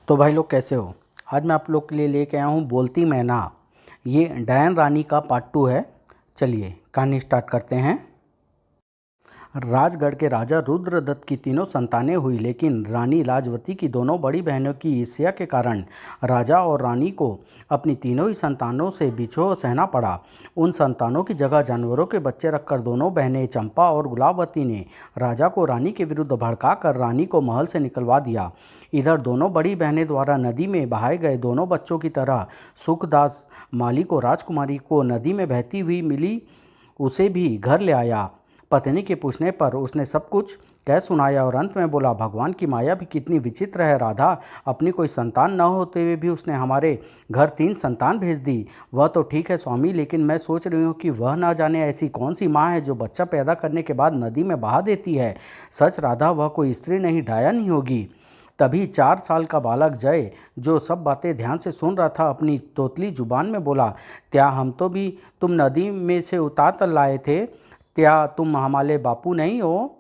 तो भाई लोग कैसे हो। आज मैं आप लोग के लिए लेके आया हूँ बोलती मैना। ये डायन रानी का पार्ट 2 है। चलिए कहानी स्टार्ट करते हैं। राजगढ़ के राजा रुद्रदत्त की तीनों संतानें हुई, लेकिन रानी लाजवती की दोनों बड़ी बहनों की ईर्ष्या के कारण राजा और रानी को अपनी तीनों ही संतानों से बिछोह सहना पड़ा। उन संतानों की जगह जानवरों के बच्चे रखकर दोनों बहनें चंपा और गुलाबवती ने राजा को रानी के विरुद्ध भड़काकर रानी को महल से निकलवा दिया। इधर दोनों बड़ी बहनें द्वारा नदी में बहाए गए दोनों बच्चों की तरह सुखदास माली को राजकुमारी को नदी में बहती हुई मिली, उसे भी घर ले आया। पत्नी के पूछने पर उसने सब कुछ कह सुनाया और अंत में बोला, भगवान की माया भी कितनी विचित्र है राधा। अपनी कोई संतान न होते हुए भी उसने हमारे घर 3 संतान भेज दी। वह तो ठीक है स्वामी, लेकिन मैं सोच रही हूँ कि वह ना जाने ऐसी कौन सी माँ है जो बच्चा पैदा करने के बाद नदी में बहा देती है। सच राधा, वह कोई स्त्री नहीं, डायन ही होगी। तभी 4 साल का बालक जय, जो सब बातें ध्यान से सुन रहा था, अपनी तोतली जुबान में बोला, क्या हम तो भी तुम नदी में से उतार कर लाए थे? क्या तुम हमारे बापू नहीं हो?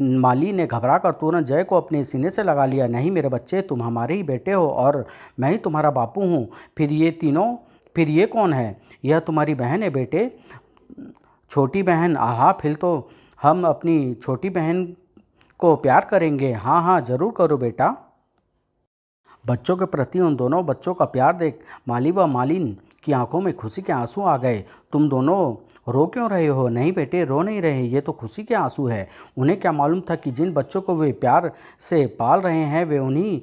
माली ने घबराकर तुरंत जय को अपने सीने से लगा लिया। नहीं मेरे बच्चे, तुम हमारे ही बेटे हो और मैं ही तुम्हारा बापू हूँ। फिर ये कौन है? यह तुम्हारी बहन है बेटे। छोटी बहन? आहा, फिर तो हम अपनी छोटी बहन को प्यार करेंगे। हाँ हाँ, जरूर करो बेटा। बच्चों के प्रति उन दोनों बच्चों का प्यार देख माली व मालिन की आंखों में खुशी के आंसू आ गए। तुम दोनों रो क्यों रहे हो? नहीं बेटे, रो नहीं रहे, ये तो खुशी के आंसू है। उन्हें क्या मालूम था कि जिन बच्चों को वे प्यार से पाल रहे हैं वे उन्हीं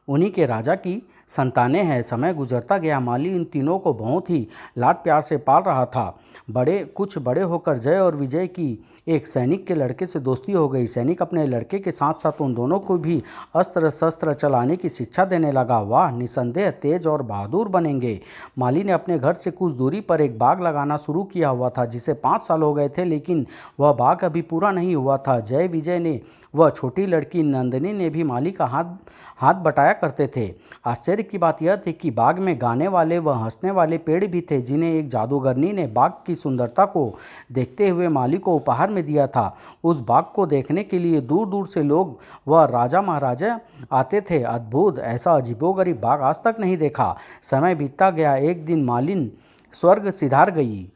उन्हीं के राजा की संतानें हैं। समय गुजरता गया। माली इन तीनों को बहुत ही लाड प्यार से पाल रहा था। कुछ बड़े होकर जय और विजय की एक सैनिक के लड़के से दोस्ती हो गई। सैनिक अपने लड़के के साथ साथ उन दोनों को भी अस्त्र शस्त्र चलाने की शिक्षा देने लगा। वाह, निसंदेह तेज और बहादुर बनेंगे। माली ने अपने घर से कुछ दूरी पर एक बाग लगाना शुरू किया हुआ था, जिसे 5 साल हो गए थे, लेकिन वह बाग अभी पूरा नहीं हुआ था। जय, विजय ने वह छोटी लड़की नंदिनी ने भी माली का हाथ हाथ बटाया करते थे। आश्चर्य की बात यह थी कि बाग में गाने वाले व हंसने वाले पेड़ भी थे, जिन्हें एक जादूगरनी ने बाग की सुंदरता को देखते हुए माली को उपहार में दिया था। उस बाग को देखने के लिए दूर दूर से लोग व राजा महाराजा आते थे। अद्भुत, ऐसा अजीबोगरीब बाग आज तक नहीं देखा। समय बीतता गया। एक दिन मालिन स्वर्ग सिधार गई।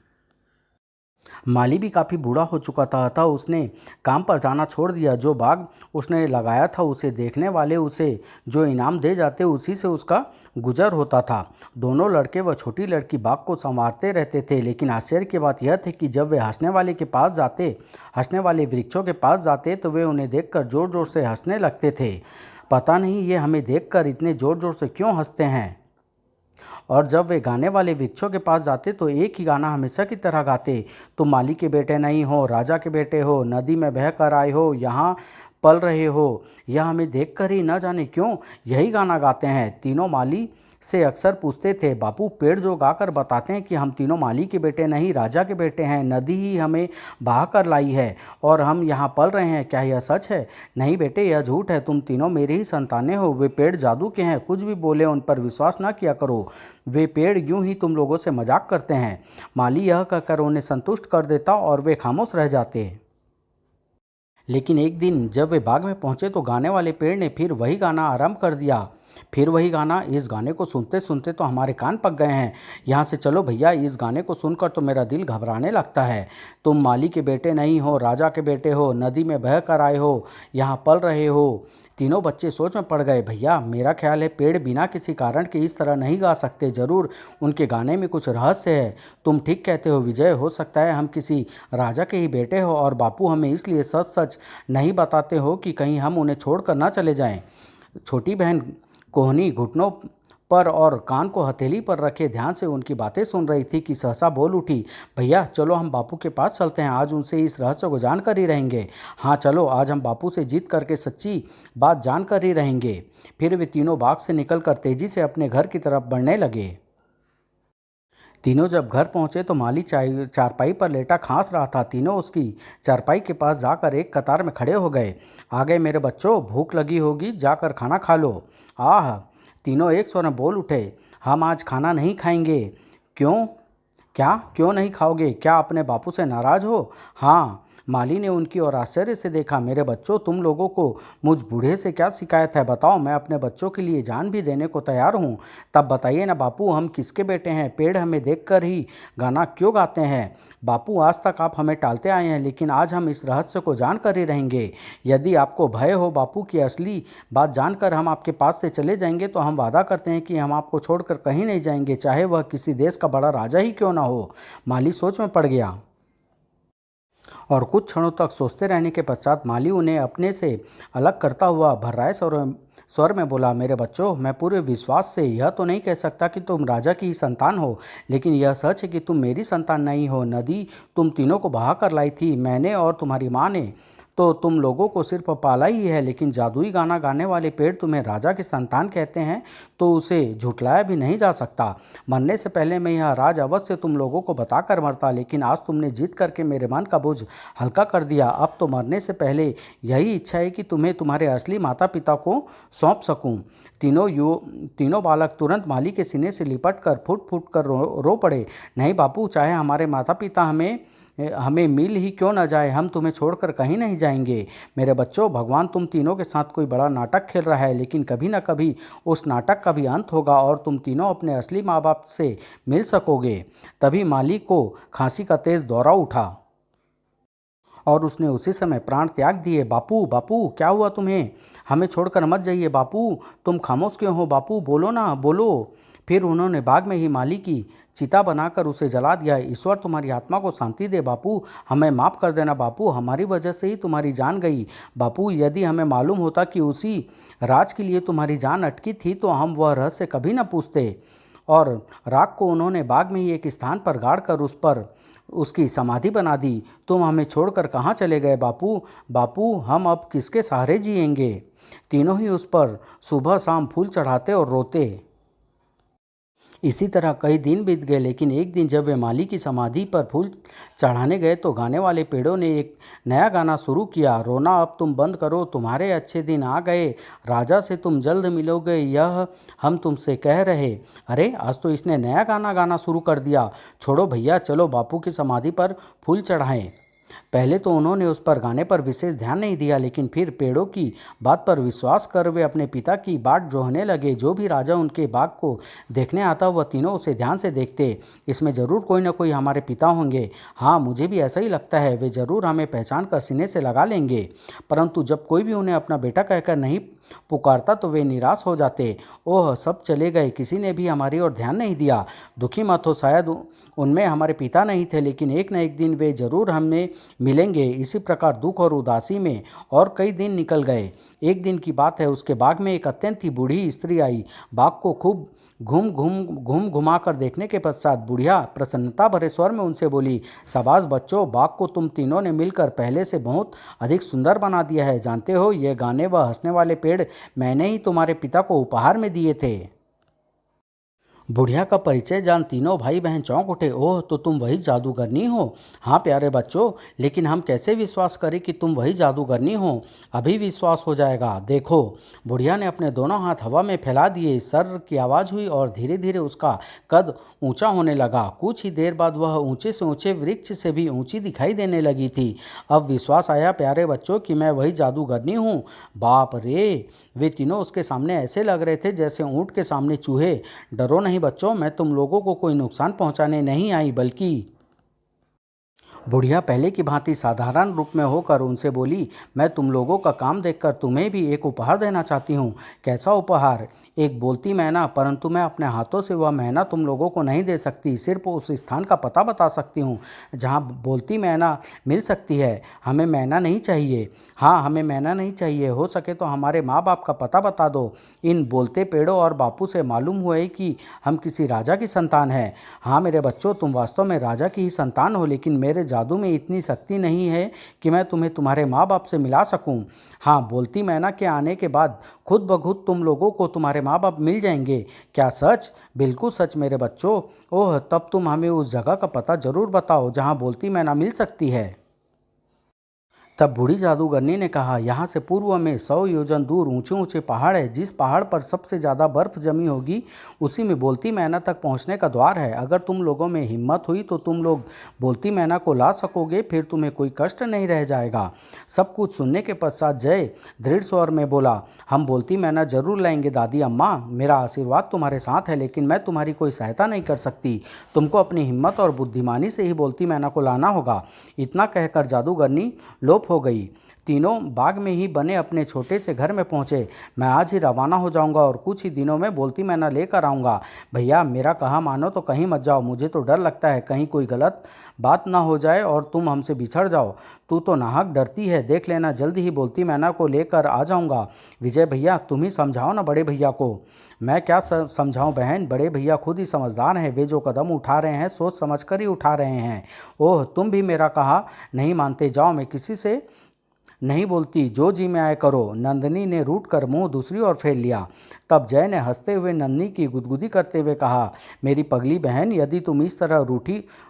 माली भी काफ़ी बूढ़ा हो चुका था, अतः उसने काम पर जाना छोड़ दिया। जो बाग उसने लगाया था उसे देखने वाले उसे जो इनाम दे जाते उसी से उसका गुजर होता था। दोनों लड़के व छोटी लड़की बाग को संवारते रहते थे, लेकिन आश्चर्य की बात यह थी कि जब वे हंसने वाले वृक्षों के पास जाते तो वे उन्हें देखकर जोर जोर से हंसने लगते थे। पता नहीं ये हमें देखकर इतने जोर जोर से क्यों हंसते हैं। और जब वे गाने वाले वृक्षों के पास जाते तो एक ही गाना हमेशा की तरह गाते, तुम माली के बेटे नहीं हो, राजा के बेटे हो, नदी में बह कर आए हो, यहाँ पल रहे हो। यह हमें देखकर ही न जाने क्यों यही गाना गाते हैं। तीनों माली से अक्सर पूछते थे, बापू पेड़ जो गाकर बताते हैं कि हम तीनों माली के बेटे नहीं राजा के बेटे हैं, नदी ही हमें बहा कर लाई है और हम यहाँ पल रहे हैं, क्या यह सच है? नहीं बेटे, यह झूठ है, तुम तीनों मेरी ही संतानें हो। वे पेड़ जादू के हैं, कुछ भी बोले उन पर विश्वास न किया करो। वे पेड़ यूं ही तुम लोगों से मजाक करते हैं। माली यह कहकर उन्हें संतुष्ट कर देता और वे खामोश रह जाते। लेकिन एक दिन जब वे बाग में पहुंचे तो गाने वाले पेड़ ने फिर वही गाना आरंभ कर दिया। फिर वही गाना। इस गाने को सुनते सुनते तो हमारे कान पक गए हैं। यहाँ से चलो भैया, इस गाने को सुनकर तो मेरा दिल घबराने लगता है। तुम माली के बेटे नहीं हो, राजा के बेटे हो, नदी में बह कर आए हो, यहाँ पल रहे हो। तीनों बच्चे सोच में पड़ गए। भैया, मेरा ख्याल है पेड़ बिना किसी कारण के इस तरह नहीं गा सकते, जरूर उनके गाने में कुछ रहस्य है। तुम ठीक कहते हो विजय, हो सकता है हम किसी राजा के ही बेटे हो और बापू हमें इसलिए सच सच नहीं बताते हो कि कहीं हम उन्हें छोड़कर ना चले जाएं। छोटी बहन कोहनी घुटनों पर और कान को हथेली पर रखे ध्यान से उनकी बातें सुन रही थी कि सहसा बोल उठी, भैया चलो हम बापू के पास चलते हैं, आज उनसे इस रहस्य को जान कर ही रहेंगे। हाँ चलो, आज हम बापू से जीत करके सच्ची बात जान कर ही रहेंगे। फिर वे तीनों बाग से निकलकर तेजी से अपने घर की तरफ बढ़ने लगे। तीनों जब घर पहुंचे तो माली चारपाई पर लेटा खांस रहा था। तीनों उसकी चारपाई के पास जाकर एक कतार में खड़े हो गए। आ गए मेरे बच्चों, भूख लगी होगी, जाकर खाना खा लो। आह, तीनों एक स्वर में बोल उठे, हम आज खाना नहीं खाएंगे। क्यों? क्या क्यों नहीं खाओगे? क्या अपने बापू से नाराज हो? हाँ, माली ने उनकी ओर आश्चर्य से देखा। मेरे बच्चों, तुम लोगों को मुझ बूढ़े से क्या शिकायत है? बताओ, मैं अपने बच्चों के लिए जान भी देने को तैयार हूँ। तब बताइए ना बापू, हम किसके बेटे हैं? पेड़ हमें देखकर ही गाना क्यों गाते हैं? बापू, आज तक आप हमें टालते आए हैं, लेकिन आज हम इस रहस्य को जानकर ही रहेंगे। यदि आपको भय हो बापू की असली बात जानकर हम आपके पास से चले जाएंगे, तो हम वादा करते हैं कि हम आपको छोड़कर कहीं नहीं जाएंगे, चाहे वह किसी देश का बड़ा राजा ही क्यों ना हो। माली सोच में पड़ गया और कुछ क्षणों तक सोचते रहने के पश्चात माली उन्हें अपने से अलग करता हुआ भर्राए स्वर में बोला, मेरे बच्चों, मैं पूरे विश्वास से यह तो नहीं कह सकता कि तुम राजा की ही संतान हो, लेकिन यह सच है कि तुम मेरी संतान नहीं हो। नदी तुम तीनों को बहा कर लाई थी मैंने और तुम्हारी माँ ने, तो तुम लोगों को सिर्फ पाला ही है, लेकिन जादुई गाना गाने वाले पेड़ तुम्हें राजा की संतान कहते हैं, तो उसे झुठलाया भी नहीं जा सकता। मरने से पहले मैं यह राज अवश्य तुम लोगों को बताकर मरता, लेकिन आज तुमने जीत करके मेरे मन का बोझ हल्का कर दिया। अब तो मरने से पहले यही इच्छा है कि तुम्हें तुम्हारे असली माता पिता को सौंप सकूं। तीनों बालक तुरंत माली के सीने से लिपट कर फुट फुट कर रो पड़े। नहीं बापू, चाहे हमारे माता पिता हमें मिल ही क्यों न जाए, हम तुम्हें छोड़कर कहीं नहीं जाएंगे। मेरे बच्चों, भगवान तुम तीनों के साथ कोई बड़ा नाटक खेल रहा है, लेकिन कभी न कभी उस नाटक का भी अंत होगा और तुम तीनों अपने असली माँ बाप से मिल सकोगे। तभी माली को खांसी का तेज दौरा उठा और उसने उसी समय प्राण त्याग दिए। बापू, बापू, क्या हुआ तुम्हें? हमें छोड़कर मत जाइए बापू। तुम खामोश क्यों हो बापू? बोलो ना, बोलो। फिर उन्होंने बाग में ही माली की चिता बनाकर उसे जला दिया। ईश्वर तुम्हारी आत्मा को शांति दे बापू, हमें माफ़ कर देना बापू, हमारी वजह से ही तुम्हारी जान गई। बापू, यदि हमें मालूम होता कि उसी राज के लिए तुम्हारी जान अटकी थी, तो हम वह रहस्य कभी न पूछते। और राख को उन्होंने बाग में ही एक स्थान पर गाड़ कर उस पर उसकी समाधि बना दी। तुम हमें छोड़कर कहाँ चले गए बापू? बापू, हम अब किसके सहारे जिएंगे? तीनों ही उस पर सुबह शाम फूल चढ़ाते और रोते। इसी तरह कई दिन बीत गए, लेकिन एक दिन जब वे माली की समाधि पर फूल चढ़ाने गए, तो गाने वाले पेड़ों ने एक नया गाना शुरू किया। रोना अब तुम बंद करो, तुम्हारे अच्छे दिन आ गए, राजा से तुम जल्द मिलोगे, यह हम तुमसे कह रहे। अरे, आज तो इसने नया गाना गाना शुरू कर दिया। छोड़ो भैया, चलो बापू की समाधि पर फूल चढ़ाएं। पहले तो उन्होंने उस पर गाने पर विशेष ध्यान नहीं दिया, लेकिन फिर पेड़ों की बात पर विश्वास कर वे अपने पिता की बाट जोहने लगे। जो भी राजा उनके बाग को देखने आता, वह तीनों उसे ध्यान से देखते। इसमें ज़रूर कोई ना कोई हमारे पिता होंगे। हाँ, मुझे भी ऐसा ही लगता है, वे ज़रूर हमें पहचान कर सीने से लगा लेंगे। परंतु जब कोई भी उन्हें अपना बेटा कहकर नहीं पुकारता, तो वे निराश हो जाते। ओह, सब चले गए, किसी ने भी हमारी ओर ध्यान नहीं दिया। दुखी मत हो, शायद उनमें हमारे पिता नहीं थे, लेकिन एक न एक दिन वे जरूर हमें मिलेंगे। इसी प्रकार दुख और उदासी में और कई दिन निकल गए। एक दिन की बात है, उसके बाग में एक अत्यंत ही बूढ़ी स्त्री आई। बाग को खूब घूम घुमा कर देखने के पश्चात बुढ़िया प्रसन्नता भरे स्वर में उनसे बोली, शाबाश बच्चों, बाग को तुम तीनों ने मिलकर पहले से बहुत अधिक सुंदर बना दिया है। जानते हो, ये गाने व हंसने वाले पेड़ मैंने ही तुम्हारे पिता को उपहार में दिए थे। बुढ़िया का परिचय जान तीनों भाई बहन चौंक उठे। ओह, तो तुम वही जादूगरनी हो? हाँ प्यारे बच्चों, लेकिन हम कैसे विश्वास करें कि तुम वही जादूगरनी हो? अभी विश्वास हो जाएगा, देखो। बुढ़िया ने अपने दोनों हाथ हवा में फैला दिए, सर की आवाज़ हुई और धीरे धीरे उसका कद ऊंचा होने लगा। कुछ ही देर बाद वह ऊंचे से ऊंचे वृक्ष से भी ऊंची दिखाई देने लगी थी। अब विश्वास आया प्यारे बच्चों कि मैं वही जादूगरनी हूँ। बाप रे, वे तीनों उसके सामने ऐसे लग रहे थे जैसे ऊँट के सामने चूहे। डरो नहीं बच्चों, मैं तुम लोगों को कोई नुकसान पहुंचाने नहीं आई, बल्कि बुढ़िया पहले की भांति साधारण रूप में होकर उनसे बोली, मैं तुम लोगों का काम देखकर तुम्हें भी एक उपहार देना चाहती हूँ। कैसा उपहार? एक बोलती मैना, परंतु मैं अपने हाथों से वह मैना तुम लोगों को नहीं दे सकती। सिर्फ उस स्थान का पता बता सकती हूँ जहाँ बोलती मैना मिल सकती है। हमें मैना नहीं चाहिए। हाँ, हमें मैना नहीं चाहिए। हो सके तो हमारे माँ बाप का पता बता दो। इन बोलते पेड़ों और बापू से मालूम हुआ है कि हम किसी राजा की संतान हैं। हाँ मेरे बच्चों, तुम वास्तव में राजा की ही संतान हो, लेकिन मेरे जादू में इतनी शक्ति नहीं है कि मैं तुम्हें तुम्हारे माँ बाप से मिला सकूं। हाँ, बोलती मैना के आने के बाद खुद ब खुद तुम लोगों को तुम्हारे माँ बाप मिल जाएंगे। क्या सच? बिल्कुल सच मेरे बच्चों। ओह, तब तुम हमें उस जगह का पता जरूर बताओ जहाँ बोलती मैना मिल सकती है। तब बूढ़ी जादूगरनी ने कहा, यहाँ से पूर्व में 100 योजन दूर ऊंचे ऊंचे पहाड़ है। जिस पहाड़ पर सबसे ज़्यादा बर्फ जमी होगी उसी में बोलती मैना तक पहुँचने का द्वार है। अगर तुम लोगों में हिम्मत हुई तो तुम लोग बोलती मैना को ला सकोगे, फिर तुम्हें कोई कष्ट नहीं रह जाएगा। सब कुछ सुनने के पश्चात जय दृढ़ स्वर में बोला, हम बोलती मैना जरूर लाएंगे दादी अम्मा, मेरा आशीर्वाद तुम्हारे साथ है, लेकिन मैं तुम्हारी कोई सहायता नहीं कर सकती। तुमको अपनी हिम्मत और बुद्धिमानी से ही बोलती मैना को लाना होगा। इतना कहकर जादूगरनी लोप हो गई। तीनों बाग में ही बने अपने छोटे से घर में पहुंचे। मैं आज ही रवाना हो जाऊंगा और कुछ ही दिनों में बोलती मैना लेकर आऊँगा। भैया मेरा कहा मानो तो कहीं मत जाओ, मुझे तो डर लगता है कहीं कोई गलत बात ना हो जाए और तुम हमसे बिछड़ जाओ। तू तो नाहक डरती है, देख लेना जल्द ही बोलती मैना को लेकर आ जाऊंगा। विजय भैया तुम ही समझाओ ना बड़े भैया को। मैं क्या समझाऊं बहन, बड़े भैया खुद ही समझदार हैं, वे जो कदम उठा रहे हैं सोच समझ कर ही उठा रहे हैं। ओह तुम भी मेरा कहा नहीं मानते, जाओ मैं किसी से नहीं बोलती, जो जी में आए करो। नंदिनी ने रूठ कर मुंह दूसरी ओर फेर लिया। तब जय ने हंसते हुए नंदिनी की गुदगुदी करते हुए कहा, मेरी पगली बहन, यदि तुम इस तरह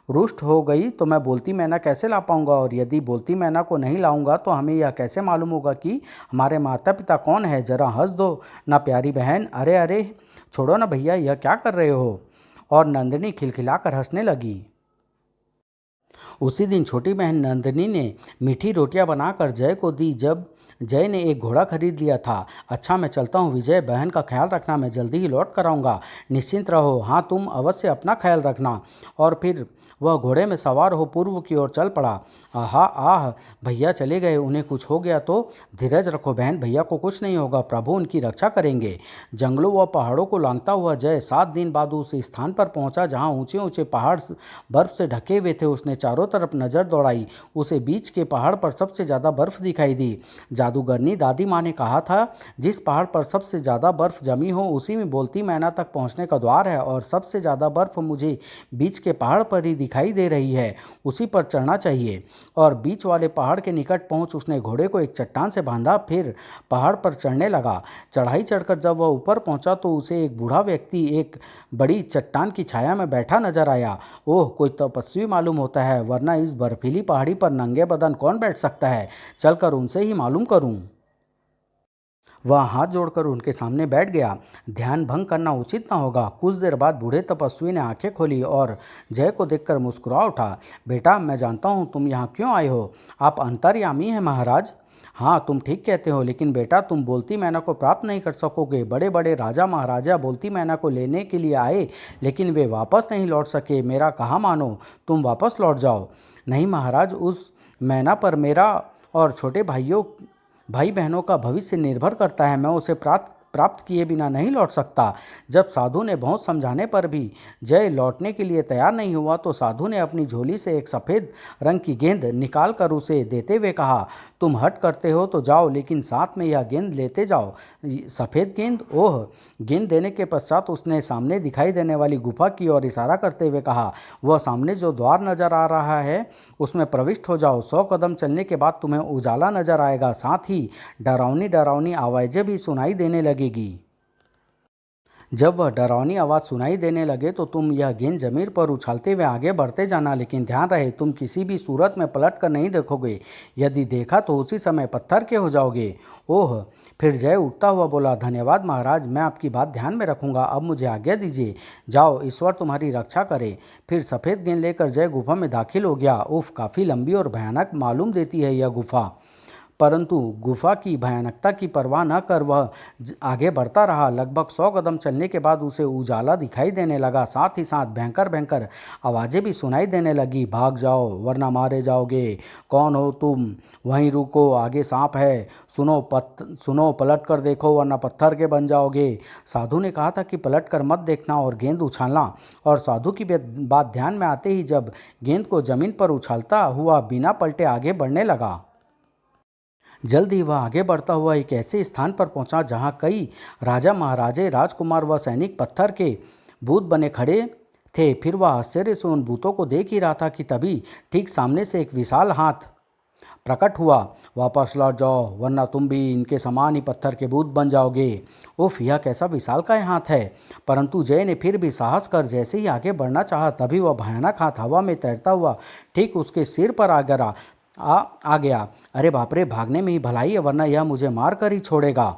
रुष्ट हो गई तो मैं बोलती मैना कैसे ला पाऊंगा, और यदि बोलती मैना को नहीं लाऊंगा तो हमें यह कैसे मालूम होगा कि हमारे माता पिता कौन है। जरा हंस दो ना प्यारी बहन। अरे अरे छोड़ो ना भैया, यह क्या कर रहे हो। और नंदिनी खिलखिलाकर हंसने लगी। उसी दिन छोटी बहन नंदिनी ने मीठी रोटियां बनाकर जय को दी। जब जय ने एक घोड़ा खरीद लिया था। अच्छा मैं चलता हूँ विजय, बहन का ख्याल रखना, मैं जल्दी ही लौट कर आऊँगा। निश्चिंत रहो। हाँ तुम अवश्य अपना ख्याल रखना। और फिर वह घोड़े में सवार हो पूर्व की ओर चल पड़ा। आहा आह, भैया चले गए, उन्हें कुछ हो गया तो? धीरज रखो बहन, भैया को कुछ नहीं होगा, प्रभु उनकी रक्षा करेंगे। जंगलों व पहाड़ों को लांघता हुआ जय 7 दिन बाद उस स्थान पर पहुंचा जहां ऊंचे ऊंचे पहाड़ बर्फ से ढके हुए थे। उसने चारों तरफ नजर दौड़ाई। उसे बीच के पहाड़ पर सबसे ज़्यादा बर्फ दिखाई दी। जादूगरनी दादी माँ ने कहा था, जिस पहाड़ पर सबसे ज़्यादा बर्फ जमी हो उसी में बोलती मैना तक पहुँचने का द्वार है, और सबसे ज़्यादा बर्फ मुझे बीच के पहाड़ पर ही दिखाई दे रही है, उसी पर चढ़ना चाहिए। और बीच वाले पहाड़ के निकट पहुंच उसने घोड़े को एक चट्टान से बांधा, फिर पहाड़ पर चढ़ने लगा। चढ़ाई चढ़कर जब वह ऊपर पहुंचा तो उसे एक बूढ़ा व्यक्ति एक बड़ी चट्टान की छाया में बैठा नजर आया। ओह कोई तपस्वी मालूम होता है, वरना इस बर्फीली पहाड़ी पर नंगे बदन कौन बैठ सकता है। चलकर उनसे ही मालूम करूं। वह हाथ जोड़कर उनके सामने बैठ गया। ध्यान भंग करना उचित न होगा। कुछ देर बाद बूढ़े तपस्वी ने आंखें खोली और जय को देखकर मुस्कुरा उठा। बेटा मैं जानता हूँ तुम यहाँ क्यों आए हो। आप अंतर्यामी हैं महाराज। हाँ तुम ठीक कहते हो, लेकिन बेटा तुम बोलती मैना को प्राप्त नहीं कर सकोगे। बड़े बड़े राजा महाराजा बोलती मैना को लेने के लिए आए, लेकिन वे वापस नहीं लौट सके। मेरा कहा मानो, तुम वापस लौट जाओ। नहीं महाराज, उस मैना पर मेरा और छोटे भाई बहनों का भविष्य निर्भर करता है। मैं उसे प्राप्त किए बिना नहीं लौट सकता। जब साधु ने बहुत समझाने पर भी जय लौटने के लिए तैयार नहीं हुआ तो साधु ने अपनी झोली से एक सफ़ेद रंग की गेंद निकाल कर उसे देते हुए कहा, तुम हट करते हो तो जाओ, लेकिन साथ में यह गेंद लेते जाओ। सफ़ेद गेंद? ओह। गेंद देने के पश्चात उसने सामने दिखाई देने वाली गुफा की ओर इशारा करते हुए कहा, वह सामने जो द्वार नजर आ रहा है उसमें प्रविष्ट हो जाओ। 100 कदम चलने के बाद तुम्हें उजाला नजर आएगा, साथ ही डरावनी डरावनी आवाज़ें भी सुनाई देने लगेगी। जब वह डरावनी आवाज़ सुनाई देने लगे तो तुम यह गेंद जमीन पर उछालते हुए आगे बढ़ते जाना, लेकिन ध्यान रहे तुम किसी भी सूरत में पलट कर नहीं देखोगे। यदि देखा तो उसी समय पत्थर के हो जाओगे। ओह। फिर जय उठता हुआ बोला, धन्यवाद महाराज, मैं आपकी बात ध्यान में रखूंगा। अब मुझे आज्ञा दीजिए, जाओ, ईश्वर तुम्हारी रक्षा करे। फिर सफ़ेद गेंद लेकर जय गुफा में दाखिल हो गया। उफ, काफ़ी लंबी और भयानक मालूम देती है यह गुफा, परंतु गुफा की भयानकता की परवाह न कर वह आगे बढ़ता रहा। लगभग 100 कदम चलने के बाद उसे उजाला दिखाई देने लगा, साथ ही साथ भयंकर भयंकर आवाज़ें भी सुनाई देने लगी। भाग जाओ वरना मारे जाओगे। कौन हो तुम? वहीं रुको, आगे सांप है। सुनो पलट कर देखो वरना पत्थर के बन जाओगे। साधु ने कहा था कि पलट कर मत देखना और गेंद उछालना, और साधु की बात ध्यान में आते ही जब गेंद को जमीन पर उछालता हुआ बिना पलटे आगे बढ़ने लगा। जल्द ही वह आगे बढ़ता हुआ एक ऐसे स्थान पर पहुंचा जहां कई राजा महाराजे, राजकुमार व सैनिक पत्थर के भूत बने खड़े थे। फिर वह आश्चर्य से उन भूतों को देख ही रहा था कि तभी ठीक सामने से एक विशाल हाथ प्रकट हुआ। वापस लौट जाओ वरना तुम भी इनके समान ही पत्थर के भूत बन जाओगे। उफ, यह कैसा विशालकाय हाथ है। परंतु जय ने फिर भी साहस कर जैसे ही आगे बढ़ना चाहा तभी वह भयानक हाथ हवा में तैरता हुआ ठीक उसके सिर पर आ गिरा। आ गया। अरे बाप रे, भागने में ही भलाई है, वरना यह मुझे मार कर ही छोड़ेगा।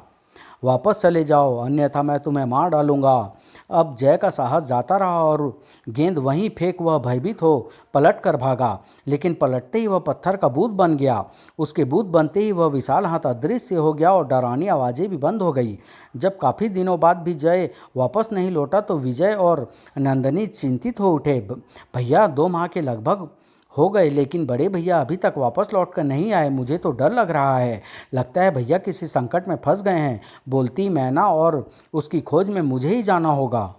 वापस चले जाओ, अन्यथा मैं तुम्हें मार डालूंगा। अब जय का साहस जाता रहा और गेंद वहीं फेंक वह भयभीत हो पलट कर भागा। लेकिन पलटते ही वह पत्थर का बूंद बन गया। उसके बूंद बनते ही वह विशाल हाथ अदृश्य हो गया और डरावनी आवाज़ें भी बंद हो गई। जब काफ़ी दिनों बाद भी जय वापस नहीं लौटा तो विजय और नंदनी चिंतित हो उठे। भैया 2 माह के लगभग हो गए, लेकिन बड़े भैया अभी तक वापस लौट कर नहीं आए। मुझे तो डर लग रहा है। लगता है भैया किसी संकट में फंस गए हैं। बोलती मैना, और उसकी खोज में मुझे ही जाना होगा।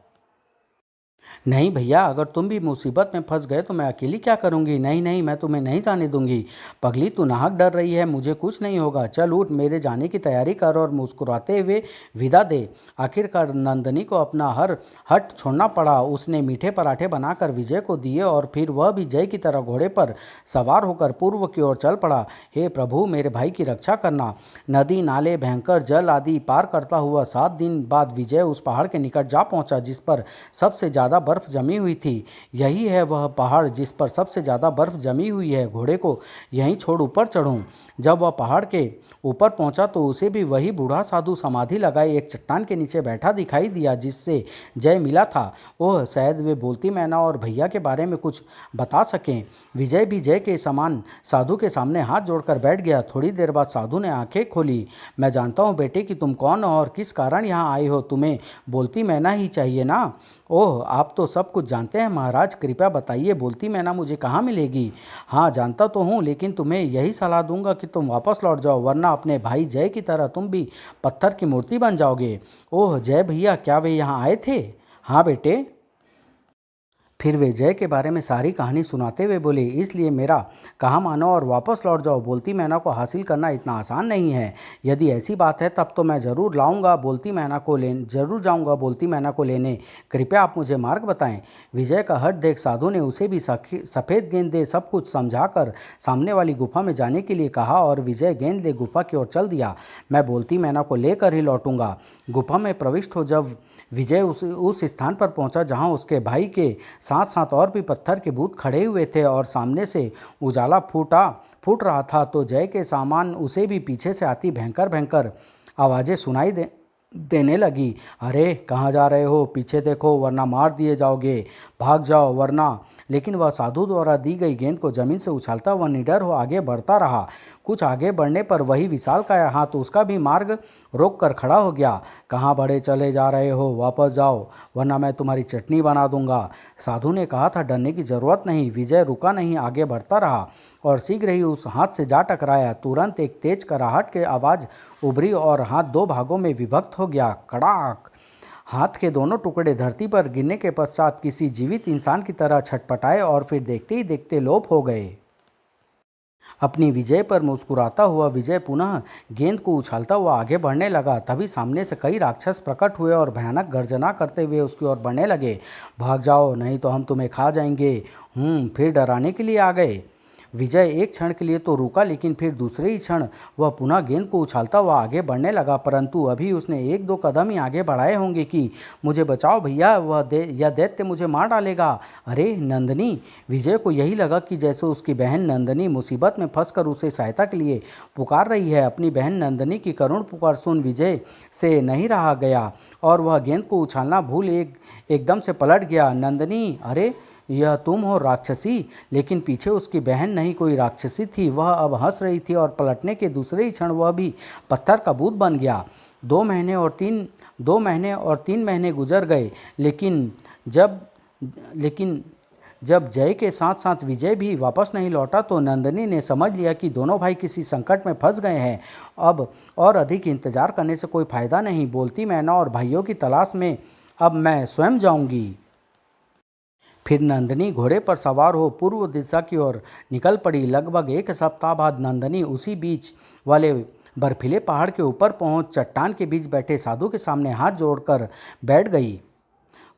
नहीं भैया, अगर तुम भी मुसीबत में फंस गए तो मैं अकेली क्या करूंगी। नहीं नहीं, मैं तुम्हें नहीं जाने दूंगी। पगली, तू नाहक डर रही है, मुझे कुछ नहीं होगा। चल उठ, मेरे जाने की तैयारी कर। और मुस्कुराते हुए विदा दे। आखिरकार नंदनी को अपना हर हट छोड़ना पड़ा। उसने मीठे पराठे बनाकर विजय को दिए और फिर वह भी जय की तरह घोड़े पर सवार होकर पूर्व की ओर चल पड़ा। हे प्रभु, मेरे भाई की रक्षा करना। नदी, नाले, भयंकर जल आदि पार करता हुआ 7 दिन बाद विजय उस पहाड़ के निकट जा पहुंचा जिस पर सबसे ज़्यादा बर्फ जमी हुई थी। यही है वह पहाड़ जिस पर सबसे ज़्यादा बर्फ जमी हुई है। घोड़े को यहीं छोड़ ऊपर चढ़ूं। जब वह पहाड़ के ऊपर पहुंचा तो उसे भी वही बूढ़ा साधु समाधि लगाए एक चट्टान के नीचे बैठा दिखाई दिया जिससे जय मिला था। ओह, शायद वे बोलती मैना और भैया के बारे में कुछ बता सकें। विजय भी जय के समान साधु के सामने हाथ जोड़कर बैठ गया। थोड़ी देर बाद साधु ने आंखें खोली। मैं जानता हूँ बेटे कि तुम कौन हो और किस कारण यहाँ आए हो। तुम्हें बोलती मैना ही चाहिए ना। ओह, आप तो सब कुछ जानते हैं महाराज। कृपया बताइए, बोलती मैना मुझे कहाँ मिलेगी। हाँ, जानता तो हूँ, लेकिन तुम्हें यही सलाह दूंगा कि तुम वापस लौट जाओ, वरना अपने भाई जय की तरह तुम भी पत्थर की मूर्ति बन जाओगे। ओह जय भैया, क्या वे यहाँ आए थे। हाँ बेटे। फिर वे जय के बारे में सारी कहानी सुनाते हुए बोले, इसलिए मेरा कहा मानो और वापस लौट जाओ। बोलती मैना को हासिल करना इतना आसान नहीं है। यदि ऐसी बात है तब तो मैं ज़रूर लाऊंगा बोलती मैना को लेने जरूर जाऊंगा बोलती मैना को लेने। कृपया आप मुझे मार्ग बताएं। विजय का हट देख साधु ने उसे भी सफ़ेद गेंद दे सब कुछ समझाकर सामने वाली गुफा में जाने के लिए कहा और विजय गेंद ले गुफा की ओर चल दिया। मैं बोलती मैना को लेकर ही लौटूंगा। गुफा में प्रविष्ट हो जब विजय उस स्थान पर पहुंचा जहां उसके भाई के साथ साथ और भी पत्थर के भूत खड़े हुए थे और सामने से उजाला फूट रहा था, तो जय के सामान उसे भी पीछे से आती भयंकर भयंकर आवाज़ें देने लगी। अरे कहाँ जा रहे हो, पीछे देखो वरना मार दिए जाओगे, भाग जाओ वरना। लेकिन वह साधु द्वारा दी गई गेंद को जमीन से उछालता हुआ निडर हो आगे बढ़ता रहा। कुछ आगे बढ़ने पर वही विशालकाय हाथ उसका भी मार्ग रोक कर खड़ा हो गया। कहाँ बड़े चले जा रहे हो, वापस जाओ वरना मैं तुम्हारी चटनी बना दूंगा। साधु ने कहा था, डरने की जरूरत नहीं। विजय रुका नहीं, आगे बढ़ता रहा और शीघ्र ही उस हाथ से जा टकराया। तुरंत एक तेज कराहट की आवाज़ उभरी और हाथ 2 भागों में विभक्त हो गया। कड़ाक! हाथ के दोनों टुकड़े धरती पर गिरने के पश्चात किसी जीवित इंसान की तरह छटपटाए और फिर देखते ही देखते लोप हो गए। अपनी विजय पर मुस्कुराता हुआ विजय पुनः गेंद को उछालता हुआ आगे बढ़ने लगा। तभी सामने से कई राक्षस प्रकट हुए और भयानक गर्जना करते हुए उसकी ओर बढ़ने लगे। भाग जाओ, नहीं तो हम तुम्हें खा जाएंगे। फिर डराने के लिए आ गए। विजय एक क्षण के लिए तो रुका, लेकिन फिर दूसरे ही क्षण वह पुनः गेंद को उछालता हुआ आगे बढ़ने लगा। परंतु अभी उसने 1-2 कदम ही आगे बढ़ाए होंगे कि मुझे बचाओ भैया, यह दैत्य मुझे मार डालेगा। अरे नंदनी! विजय को यही लगा कि जैसे उसकी बहन नंदनी मुसीबत में फंसकर उसे सहायता के लिए पुकार रही है। अपनी बहन नंदनी की करुण पुकार सुन विजय से नहीं रहा गया और वह गेंद को उछालना भूल एकदम से पलट गया। नंदनी, अरे यह तुम हो राक्षसी। लेकिन पीछे उसकी बहन नहीं, कोई राक्षसी थी। वह अब हंस रही थी और पलटने के दूसरे ही क्षण वह भी पत्थर का भूत बन गया। 2 महीने और 3 महीने गुजर गए, लेकिन जब जय के साथ साथ विजय भी वापस नहीं लौटा तो नंदनी ने समझ लिया कि दोनों भाई किसी संकट में फंस गए हैं। अब और अधिक इंतजार करने से कोई फायदा नहीं। बोलती मैना और भाइयों की तलाश में अब मैं स्वयं जाऊंगी। फिर नंदनी घोड़े पर सवार हो पूर्व दिशा की ओर निकल पड़ी। लगभग 1 सप्ताह बाद नंदनी उसी बीच वाले बर्फीले पहाड़ के ऊपर पहुंच चट्टान के बीच बैठे साधु के सामने हाथ जोड़कर बैठ गई।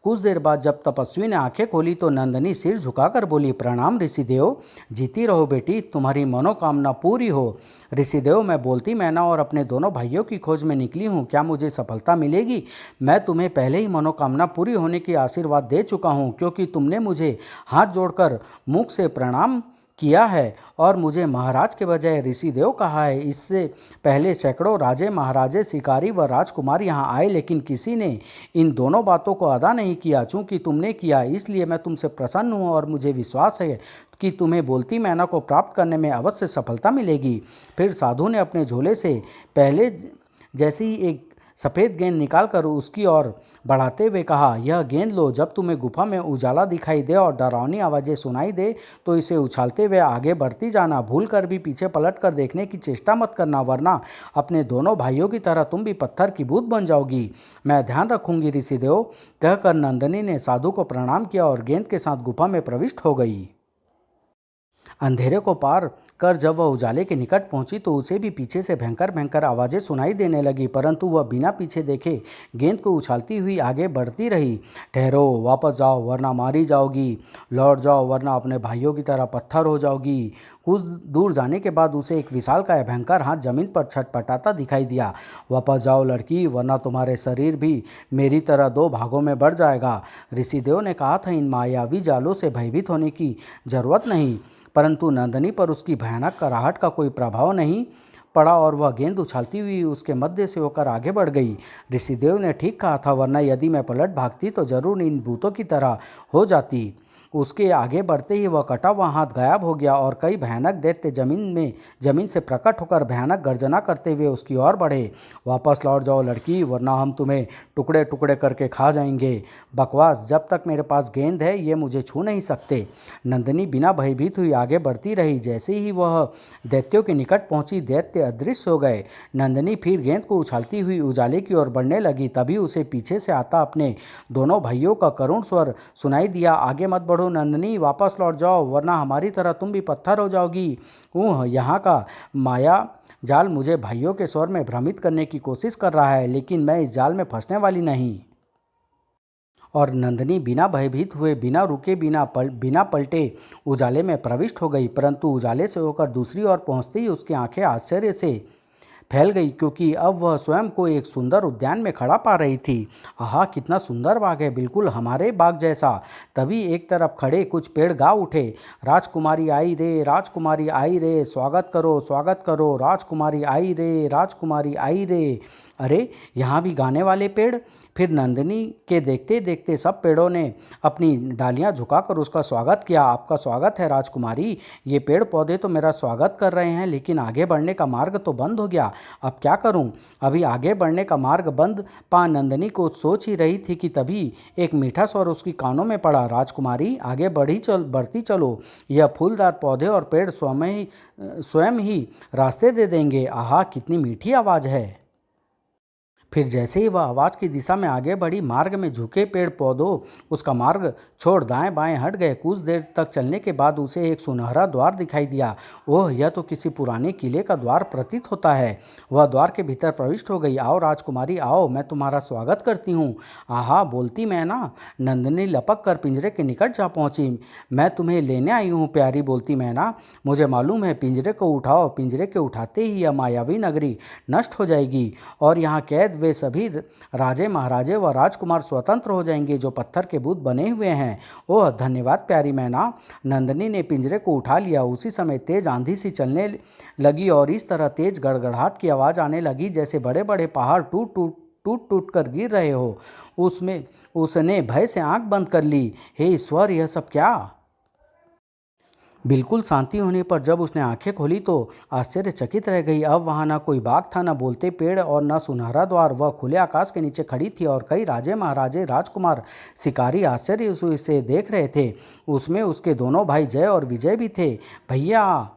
कुछ देर बाद जब तपस्वी ने आंखें खोली तो नंदनी सिर झुकाकर बोली, प्रणाम ऋषिदेव। जीती रहो बेटी, तुम्हारी मनोकामना पूरी हो। ऋषिदेव, मैं बोलती मैना और अपने दोनों भाइयों की खोज में निकली हूँ, क्या मुझे सफलता मिलेगी। मैं तुम्हें पहले ही मनोकामना पूरी होने की आशीर्वाद दे चुका हूँ, क्योंकि तुमने मुझे हाथ जोड़कर मुख से प्रणाम किया है और मुझे महाराज के बजाय ऋषिदेव कहा है। इससे पहले सैकड़ों राजे, महाराजे, शिकारी व राजकुमार यहाँ आए, लेकिन किसी ने इन दोनों बातों को अदा नहीं किया। चूंकि तुमने किया, इसलिए मैं तुमसे प्रसन्न हूँ और मुझे विश्वास है कि तुम्हें बोलती मैना को प्राप्त करने में अवश्य सफलता मिलेगी। फिर साधु ने अपने झोले से पहले जैसे ही एक सफ़ेद गेंद निकालकर उसकी ओर बढ़ाते हुए कहा, यह गेंद लो। जब तुम्हें गुफा में उजाला दिखाई दे और डरावनी आवाज़ें सुनाई दे तो इसे उछालते हुए आगे बढ़ती जाना। भूल कर भी पीछे पलट कर देखने की चेष्टा मत करना, वरना अपने दोनों भाइयों की तरह तुम भी पत्थर की बूंद बन जाओगी। मैं ध्यान रखूंगी ऋषिदेव, कहकर नंदिनी ने साधु को प्रणाम किया और गेंद के साथ गुफा में प्रविष्ट हो गई। अंधेरे को पार कर जब वह उजाले के निकट पहुंची तो उसे भी पीछे से भयंकर भयंकर आवाज़ें सुनाई देने लगी, परंतु वह बिना पीछे देखे गेंद को उछालती हुई आगे बढ़ती रही। ठहरो, वापस जाओ वरना मारी जाओगी, लौट जाओ वरना अपने भाइयों की तरह पत्थर हो जाओगी। कुछ दूर जाने के बाद उसे एक विशालकाय भयंकर हाथ जमीन पर छटपटाता दिखाई दिया। वापस जाओ लड़की, वरना तुम्हारे शरीर भी मेरी तरह दो भागों में बढ़ जाएगा। ऋषिदेव ने कहा था, इन मायावी जालों से भयभीत होने की जरूरत नहीं, परंतु नंदिनी पर उसकी भयानक कराहट का कोई प्रभाव नहीं पड़ा और वह गेंद उछालती हुई उसके मध्य से होकर आगे बढ़ गई। ऋषिदेव ने ठीक कहा था, वरना यदि मैं पलट भागती तो जरूर इन भूतों की तरह हो जाती। उसके आगे बढ़ते ही वह कटा हुआ हाथ गायब हो गया और कई भयानक दैत्य जमीन से प्रकट होकर भयानक गर्जना करते हुए उसकी ओर बढ़े। वापस लौट जाओ लड़की, वरना हम तुम्हें टुकड़े टुकड़े करके खा जाएंगे। बकवास, जब तक मेरे पास गेंद है ये मुझे छू नहीं सकते। नंदिनी बिना भयभीत हुई आगे बढ़ती रही। जैसे ही वह दैत्यों के निकट पहुंची, दैत्य अदृश्य हो गए। नंदिनी फिर गेंद को उछालती हुई उजाले की ओर बढ़ने लगी। तभी उसे पीछे से आता अपने दोनों भाइयों का करुण स्वर सुनाई दिया, आगे मत बढ़ो नंदिनी, वापस लौट जाओ वरना हमारी तरह तुम भी पत्थर हो जाओगी। यहाँ का माया जाल मुझे भाइयों के स्वर में भ्रमित करने की कोशिश कर रहा है, लेकिन मैं इस जाल में फंसने वाली नहीं। और नंदिनी बिना भयभीत हुए, बिना रुके, बिना पलटे उजाले में प्रविष्ट हो गई। परंतु उजाले से होकर दूसरी ओर पहुँचते ही उसकी आंखें आश्चर्य से फैल गई, क्योंकि अब वह स्वयं को एक सुंदर उद्यान में खड़ा पा रही थी। आहा, कितना सुंदर बाग है, बिल्कुल हमारे बाग जैसा। तभी एक तरफ खड़े कुछ पेड़ गा उठे, राजकुमारी आई रे, राजकुमारी आई रे, स्वागत करो, राजकुमारी आई रे, राजकुमारी आई रे। अरे, यहाँ भी गाने वाले पेड़। फिर नंदिनी के देखते देखते सब पेड़ों ने अपनी डालियाँ झुकाकर उसका स्वागत किया। आपका स्वागत है राजकुमारी। ये पेड़ पौधे तो मेरा स्वागत कर रहे हैं, लेकिन आगे बढ़ने का मार्ग तो बंद हो गया। अब क्या करूं? अभी आगे बढ़ने का मार्ग बंद पा नंदिनी को सोच ही रही थी कि तभी एक मीठा स्वर उसकी कानों में पड़ा, राजकुमारी आगे बढ़ती चलो। यह फूलदार पौधे और पेड़ स्वयं ही रास्ते दे देंगे। आहा, कितनी मीठी आवाज़ है। फिर जैसे ही वह आवाज़ की दिशा में आगे बढ़ी, मार्ग में झुके पेड़ पौधों उसका मार्ग छोड़ दाएं बाएं हट गए। कुछ देर तक चलने के बाद उसे एक सुनहरा द्वार दिखाई दिया। ओह, यह तो किसी पुराने किले का द्वार प्रतीत होता है। वह द्वार के भीतर प्रविष्ट हो गई। आओ राजकुमारी आओ, मैं तुम्हारा स्वागत करती हूँ। आहा, बोलती मैना। नंदिनी लपक कर पिंजरे के निकट जा पहुँची। मैं तुम्हें लेने आई हूँ प्यारी, बोलती मैना। मुझे मालूम है, पिंजरे को उठाओ। पिंजरे के उठाते ही यह मायावी नगरी नष्ट हो जाएगी और यहाँ कैद वे सभी राजे, महाराजे व राजकुमार स्वतंत्र हो जाएंगे जो पत्थर के बूत बने हुए हैं। ओह, धन्यवाद प्यारी मैना। नंदिनी ने पिंजरे को उठा लिया। उसी समय तेज आंधी सी चलने लगी और इस तरह तेज गड़गड़ाहट की आवाज़ आने लगी जैसे बड़े बड़े पहाड़ टूट कर गिर रहे हो। उसने भय से आंख बंद कर ली। हे ईश्वर, यह सब क्या? बिल्कुल शांति होने पर जब उसने आंखें खोली तो आश्चर्यचकित रह गई। अब वहाँ न कोई बाग था, न बोलते पेड़ और न सुनहरा द्वार। वह खुले आकाश के नीचे खड़ी थी और कई राजे, महाराजे, राजकुमार, शिकारी आश्चर्य से देख रहे थे। उसमें उसके दोनों भाई जय और विजय भी थे। भैया,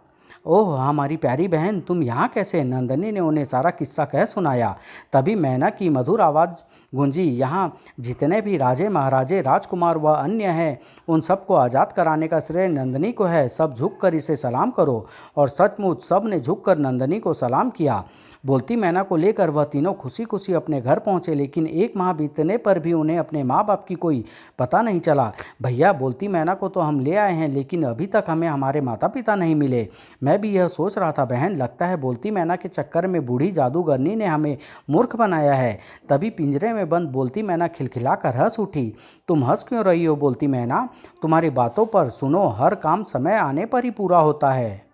ओह हमारी प्यारी बहन, तुम यहाँ कैसे? नंदिनी ने उन्हें सारा किस्सा कह सुनाया। तभी मैना की मधुर आवाज़ गूंजी, यहाँ जितने भी राजे, महाराजे, राजकुमार व अन्य हैं, उन सबको आज़ाद कराने का श्रेय नंदिनी को है। सब झुककर इसे सलाम करो। और सचमुच सब ने झुककर नंदिनी को सलाम किया। बोलती मैना को लेकर वह तीनों खुशी खुशी अपने घर पहुंचे, लेकिन एक माह बीतने पर भी उन्हें अपने माँ बाप की कोई पता नहीं चला। भैया, बोलती मैना को तो हम ले आए हैं, लेकिन अभी तक हमें हमारे माता पिता नहीं मिले। मैं भी यह सोच रहा था बहन, लगता है बोलती मैना के चक्कर में बूढ़ी जादूगरनी ने हमें मूर्ख बनाया है। तभी पिंजरे में बंद बोलती मैना खिलखिलाकर हंस उठी। तुम हंस क्यों रही हो बोलती मैना? तुम्हारी बातों पर सुनो, हर काम समय आने पर ही पूरा होता है।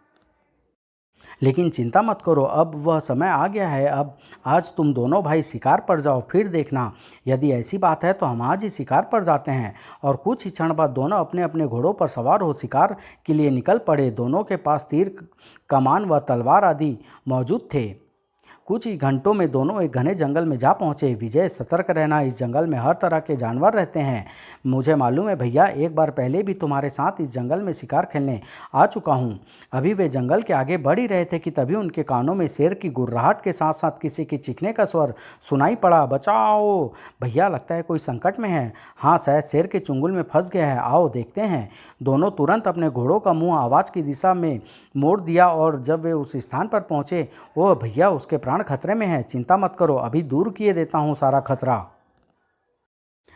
लेकिन चिंता मत करो, अब वह समय आ गया है। अब आज तुम दोनों भाई शिकार पर जाओ, फिर देखना। यदि ऐसी बात है तो हम आज ही शिकार पर जाते हैं। और कुछ ही क्षण बाद दोनों अपने अपने घोड़ों पर सवार हो शिकार के लिए निकल पड़े। दोनों के पास तीर, कमान व तलवार आदि मौजूद थे। कुछ ही घंटों में दोनों एक घने जंगल में जा पहुंचे। विजय, सतर्क रहना, इस जंगल में हर तरह के जानवर रहते हैं। मुझे मालूम है भैया, एक बार पहले भी तुम्हारे साथ इस जंगल में शिकार खेलने आ चुका हूँ। अभी वे जंगल के आगे बढ़ ही रहे थे कि तभी उनके कानों में शेर की गुर्राहट के साथ साथ किसी के चीखने का स्वर सुनाई पड़ा। बचाओ भैया, लगता है कोई संकट में है। हाँ, शायद शेर के चुंगल में फंस गया है, आओ देखते हैं। दोनों तुरंत अपने घोड़ों का मुंह आवाज़ की दिशा में मोड़ दिया और जब वे उस स्थान पर पहुंचे, ओह भैया, उसके प्राण खतरे में हैं। चिंता मत करो, अभी दूर किए देता हूँ सारा खतरा।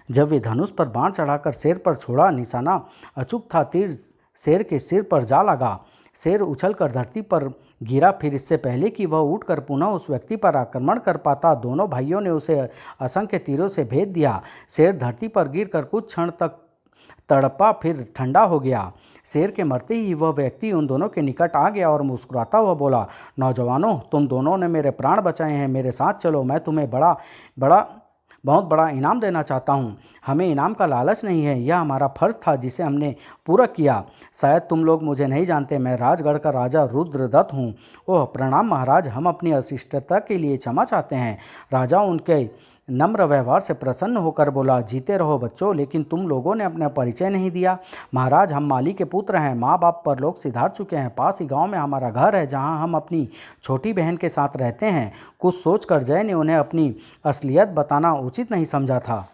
जब वे धनुष पर बाण चढ़ाकर शेर पर छोड़ा, निशाना अचूक था। तीर शेर के सिर पर जा लगा। शेर उछलकर धरती पर गिरा। फिर इससे पहले कि वह उठकर पुनः उस व्यक्ति पर आक्रमण कर पाता, दोनों भाइयों ने उसे असंख्य तीरों से भेद दिया। शेर धरती पर गिरकर कुछ क्षण तक तड़पा, फिर ठंडा हो गया। शेर के मरते ही वह व्यक्ति उन दोनों के निकट आ गया और मुस्कुराता हुआ बोला, नौजवानों, तुम दोनों ने मेरे प्राण बचाए हैं। मेरे साथ चलो, मैं तुम्हें बहुत बड़ा इनाम देना चाहता हूँ। हमें इनाम का लालच नहीं है, यह हमारा फर्ज था जिसे हमने पूरा किया। शायद तुम लोग मुझे नहीं जानते, मैं राजगढ़ का राजा रुद्रदत्त हूँ। ओह प्रणाम महाराज, हम अपनी अशिष्टता के लिए क्षमा चाहते हैं। राजा उनके नम्र व्यवहार से प्रसन्न होकर बोला, जीते रहो बच्चों, लेकिन तुम लोगों ने अपना परिचय नहीं दिया। महाराज, हम माली के पुत्र हैं, माँ बाप परलोक सिधार चुके हैं। पास ही गांव में हमारा घर है जहां हम अपनी छोटी बहन के साथ रहते हैं। कुछ सोचकर जय ने उन्हें अपनी असलियत बताना उचित नहीं समझा था।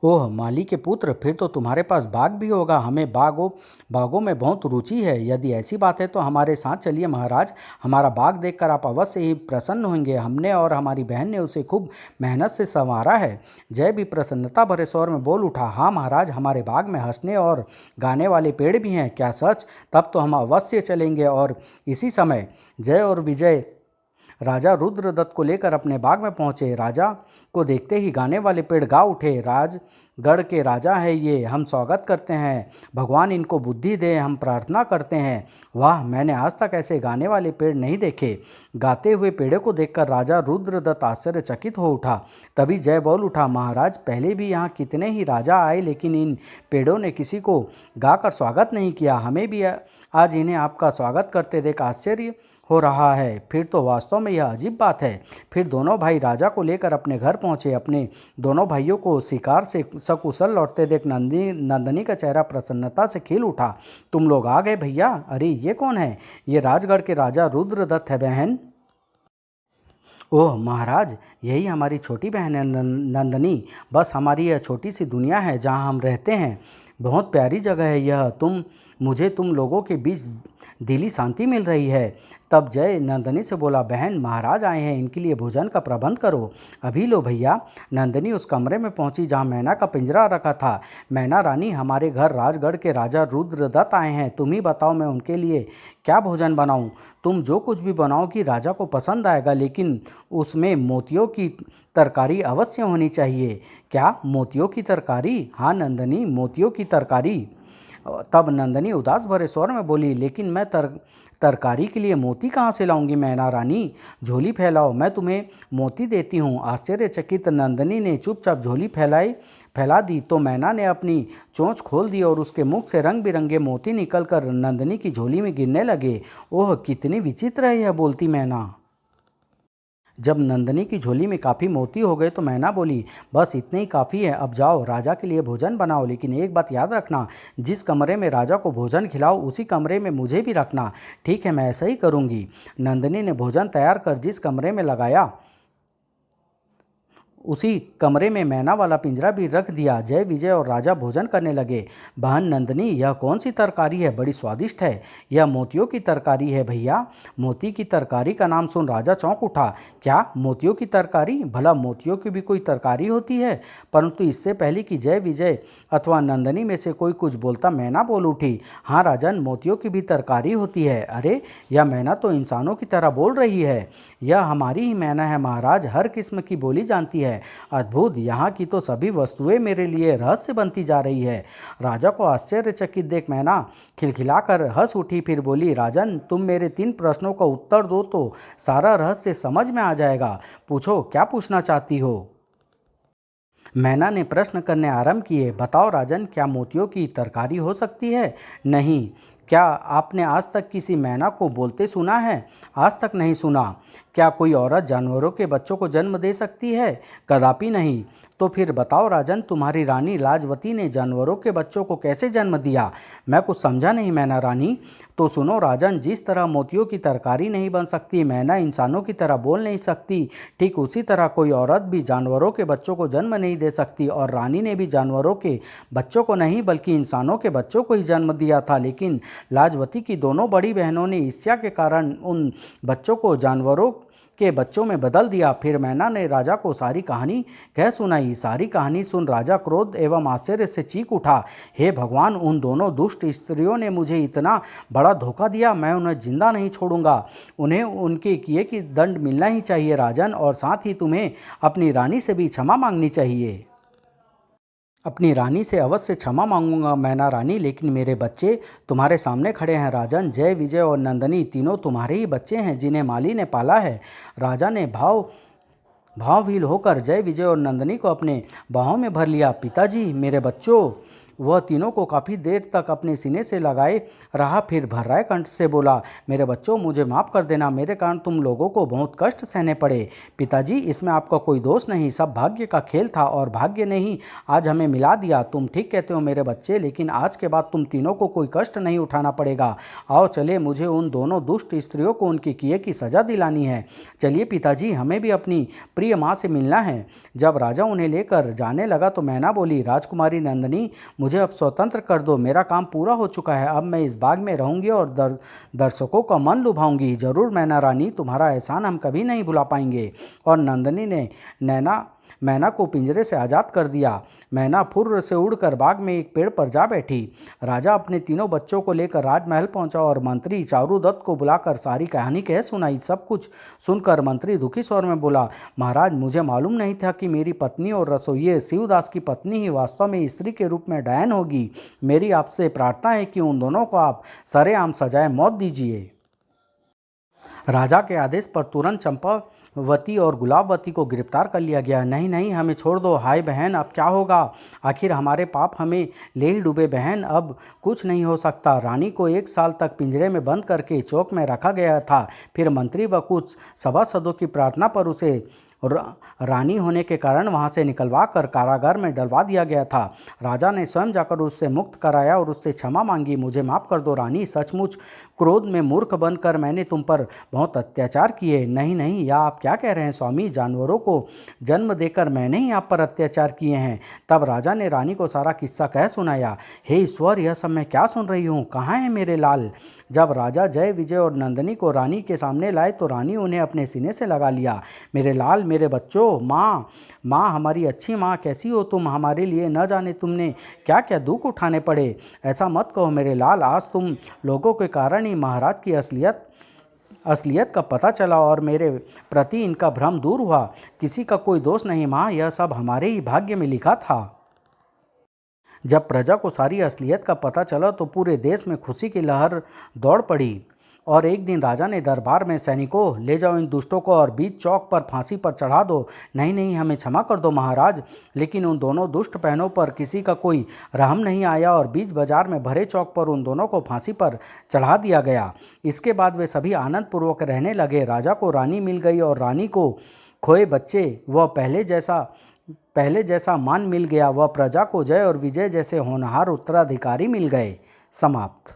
ओह माली के पुत्र, फिर तो तुम्हारे पास बाग भी होगा। हमें बागों में बहुत रुचि है। यदि ऐसी बात है तो हमारे साथ चलिए महाराज। हमारा बाग देखकर आप अवश्य ही प्रसन्न होंगे। हमने और हमारी बहन ने उसे खूब मेहनत से संवारा है। जय भी प्रसन्नता भरे स्वर में बोल उठा, हाँ महाराज, हमारे बाग में हंसने और गाने वाले पेड़ भी हैं। क्या सच? तब तो हम अवश्य चलेंगे। और इसी समय जय और विजय राजा रुद्रदत्त को लेकर अपने बाग में पहुंचे। राजा को देखते ही गाने वाले पेड़ गा उठे, राजगढ़ के राजा है ये, हम स्वागत करते हैं। भगवान इनको बुद्धि दे, हम प्रार्थना करते हैं। वाह, मैंने आज तक ऐसे गाने वाले पेड़ नहीं देखे। गाते हुए पेड़ों को देखकर राजा रुद्रदत्त आश्चर्यचकित हो उठा। तभी जय बोल उठा, महाराज, पहले भी यहाँ कितने ही राजा आए, लेकिन इन पेड़ों ने किसी को गाकर स्वागत नहीं किया। हमें भी आज इन्हें आपका स्वागत करते देख आश्चर्य हो रहा है। फिर तो वास्तव में यह अजीब बात है। फिर दोनों भाई राजा को लेकर अपने घर पहुंचे। अपने दोनों भाइयों को शिकार से सकुशल लौटते देख नंदनी का चेहरा प्रसन्नता से खिल उठा। तुम लोग आ गए भैया। अरे ये कौन है? ये राजगढ़ के राजा रुद्रदत्त है बहन। ओह महाराज, यही हमारी छोटी बहन है नंदनी। बस हमारी यह छोटी सी दुनिया है जहाँ हम रहते हैं। बहुत प्यारी जगह है यह। मुझे तुम लोगों के बीच दिली शांति मिल रही है। तब जय नंदनी से बोला, बहन, महाराज आए हैं, इनके लिए भोजन का प्रबंध करो। अभी लो भैया। नंदनी उस कमरे में पहुंची जहां मैना का पिंजरा रखा था। मैना रानी, हमारे घर राजगढ़ के राजा रुद्रदत्त आए हैं। तुम ही बताओ मैं उनके लिए क्या भोजन बनाऊं? तुम जो कुछ भी बनाओगी राजा को पसंद आएगा, लेकिन उसमें मोतियों की तरकारी अवश्य होनी चाहिए। क्या मोतियों की तरकारी? हाँ नंदनी, मोतियों की तरकारी। तब नंदनी उदास भरे स्वर में बोली, लेकिन मैं तरकारी के लिए मोती कहाँ से लाऊंगी मैना रानी? झोली फैलाओ, मैं तुम्हें मोती देती हूँ। आश्चर्यचकित नंदनी ने चुपचाप झोली फैला दी तो मैना ने अपनी चोंच खोल दी और उसके मुख से रंग बिरंगे मोती निकलकर नंदनी की झोली में गिरने लगे। ओह कितनी विचित्र है यह बोलती मैना। जब नंदनी की झोली में काफ़ी मोती हो गए तो मैना बोली, बस इतने ही काफ़ी है, अब जाओ राजा के लिए भोजन बनाओ। लेकिन एक बात याद रखना, जिस कमरे में राजा को भोजन खिलाओ उसी कमरे में मुझे भी रखना। ठीक है, मैं ऐसा ही करूँगी। नंदनी ने भोजन तैयार कर जिस कमरे में लगाया उसी कमरे में मैना वाला पिंजरा भी रख दिया। जय विजय और राजा भोजन करने लगे। बहन नंदनी, यह कौन सी तरकारी है? बड़ी स्वादिष्ट है। यह मोतियों की तरकारी है भैया। मोती की तरकारी का नाम सुन राजा चौंक उठा। क्या मोतियों की तरकारी? भला मोतियों की भी कोई तरकारी होती है? परंतु इससे पहले कि जय विजय अथवा नंदनी में से कोई कुछ बोलता, मैना बोल उठी, हाँ राजन, मोतियों की भी तरकारी होती है। अरे, यह मैना तो इंसानों की तरह बोल रही है। यह हमारी ही मैना है महाराज, हर किस्म की बोली जानती है। अद्भुत, यहाँ की तो सभी वस्तुएं मेरे लिए रहस्य बनती जा रही है। राजा को आश्चर्यचकित देख मैना खिलखिलाकर हंस उठी, फिर बोली, राजन, तुम मेरे 3 प्रश्नों का उत्तर दो तो सारा रहस्य समझ में आ जाएगा। पूछो, क्या पूछना चाहती हो? मैना ने प्रश्न करने आरंभ किए। बताओ राजन, क्या मोतियों की तरकारी हो सकती है? नहीं। क्या आपने आज तक किसी मैना को बोलते सुना है? आज तक नहीं सुना। क्या कोई औरत जानवरों के बच्चों को जन्म दे सकती है? कदापि नहीं। तो फिर बताओ राजन, तुम्हारी रानी लाजवती ने जानवरों के बच्चों को कैसे जन्म दिया? मैं कुछ समझा नहीं मैना रानी। तो सुनो राजन, जिस तरह मोतियों की तरकारी नहीं बन सकती, मैना इंसानों की तरह बोल नहीं सकती, ठीक उसी तरह कोई औरत भी जानवरों के बच्चों को जन्म नहीं दे सकती। और रानी ने भी जानवरों के बच्चों को नहीं बल्कि इंसानों के बच्चों को ही जन्म दिया था। लेकिन लाजवती की दोनों बड़ी बहनों ने ईर्ष्या के कारण उन बच्चों को जानवरों के बच्चों में बदल दिया। फिर मैना ने राजा को सारी कहानी कह सुनाई। सारी कहानी सुन राजा क्रोध एवं आश्चर्य से चीख उठा, हे भगवान, उन दोनों दुष्ट स्त्रियों ने मुझे इतना बड़ा धोखा दिया। मैं उन्हें जिंदा नहीं छोड़ूंगा। उन्हें उनके किए की दंड मिलना ही चाहिए राजन, और साथ ही तुम्हें अपनी रानी से भी क्षमा मांगनी चाहिए। अपनी रानी से अवश्य क्षमा मांगूंगा मैना रानी, लेकिन मेरे बच्चे तुम्हारे सामने खड़े हैं राजन। जय विजय और नंदनी तीनों तुम्हारे ही बच्चे हैं, जिन्हें माली ने पाला है। राजा ने भावहीन होकर जय विजय और नंदनी को अपने बाहों में भर लिया। पिताजी, मेरे बच्चों। वह तीनों को काफ़ी देर तक अपने सीने से लगाए रहा, फिर भर्राए कंठ से बोला, मेरे बच्चों, मुझे माफ़ कर देना। मेरे कारण तुम लोगों को बहुत कष्ट सहने पड़े। पिताजी, इसमें आपका कोई दोष नहीं, सब भाग्य का खेल था और भाग्य ने ही आज हमें मिला दिया। तुम ठीक कहते हो मेरे बच्चे, लेकिन आज के बाद तुम तीनों को कोई कष्ट नहीं उठाना पड़ेगा। आओ चले, मुझे उन दोनों दुष्ट स्त्रियों को उनके किए की सज़ा दिलानी है। चलिए पिताजी, हमें भी अपनी प्रिय माँ से मिलना है। जब राजा उन्हें लेकर जाने लगा तो मैना बोली, राजकुमारी नंदनी, मुझे अब स्वतंत्र कर दो। मेरा काम पूरा हो चुका है। अब मैं इस बाग में रहूंगी और दर्शकों का मन लुभाऊंगी। जरूर मैना रानी, तुम्हारा एहसान हम कभी नहीं भुला पाएंगे। और नंदनी ने मैना को पिंजरे से आज़ाद कर दिया। मैना फुर्र से उड़कर बाग में एक पेड़ पर जा बैठी। राजा अपने तीनों बच्चों को लेकर राजमहल पहुंचा और मंत्री चारुदत्त को बुलाकर सारी कहानी कह सुनाई। सब कुछ सुनकर मंत्री दुखी स्वर में बोला, महाराज, मुझे मालूम नहीं था कि मेरी पत्नी और रसोइये शिवदास की पत्नी ही वास्तव में स्त्री के रूप में डायन होगी। मेरी आपसे प्रार्थना है कि उन दोनों को आप सरेआम सजाए मौत दीजिए। राजा के आदेश पर तुरंत चंपावती और गुलाबवती को गिरफ्तार कर लिया गया। नहीं नहीं, हमें छोड़ दो। हाय बहन, अब क्या होगा? आखिर हमारे पाप हमें ले ही डूबे। बहन, अब कुछ नहीं हो सकता। रानी को 1 साल तक पिंजरे में बंद करके चौक में रखा गया था। फिर मंत्री व कुछ सभासदों की प्रार्थना पर उसे रानी होने के कारण वहां से निकलवा कर कारागार में डलवा दिया गया था। राजा ने स्वयं जाकर उससे मुक्त कराया और उससे क्षमा मांगी। मुझे माफ़ कर दो रानी, सचमुच क्रोध में मूर्ख बनकर मैंने तुम पर बहुत अत्याचार किए। नहीं नहीं, यह आप क्या कह रहे हैं स्वामी? जानवरों को जन्म देकर मैंने ही आप पर अत्याचार किए हैं। तब राजा ने रानी को सारा किस्सा कह सुनाया। हे ईश्वर, यह सब मैं क्या सुन रही हूँ? कहाँ है मेरे लाल? जब राजा जय विजय और नंदनी को रानी के सामने लाए तो रानी उन्हें अपने सीने से लगा लिया। मेरे लाल, मेरे बच्चों, माँ, हमारी अच्छी माँ, कैसी हो तुम? हमारे लिए न जाने तुमने क्या क्या दुख उठाने पड़े। ऐसा मत कहो मेरे लाल, आज तुम लोगों के कारण ही महाराज की असलियत का पता चला और मेरे प्रति इनका भ्रम दूर हुआ। किसी का कोई दोष नहीं माँ, यह सब हमारे ही भाग्य में लिखा था। जब प्रजा को सारी असलियत का पता चला तो पूरे देश में खुशी की लहर दौड़ पड़ी। और एक दिन राजा ने दरबार में सैनिकों, ले जाओ इन दुष्टों को और बीच चौक पर फांसी पर चढ़ा दो। नहीं नहीं, हमें क्षमा कर दो महाराज। लेकिन उन दोनों दुष्ट बहनों पर किसी का कोई रहम नहीं आया और बीच बाजार में भरे चौक पर उन दोनों को फांसी पर चढ़ा दिया गया। इसके बाद वे सभी आनंदपूर्वक रहने लगे। राजा को रानी मिल गई और रानी को खोए बच्चे वह पहले जैसा मान मिल गया। वह प्रजा को जय और विजय जैसे होनहार उत्तराधिकारी मिल गए। समाप्त।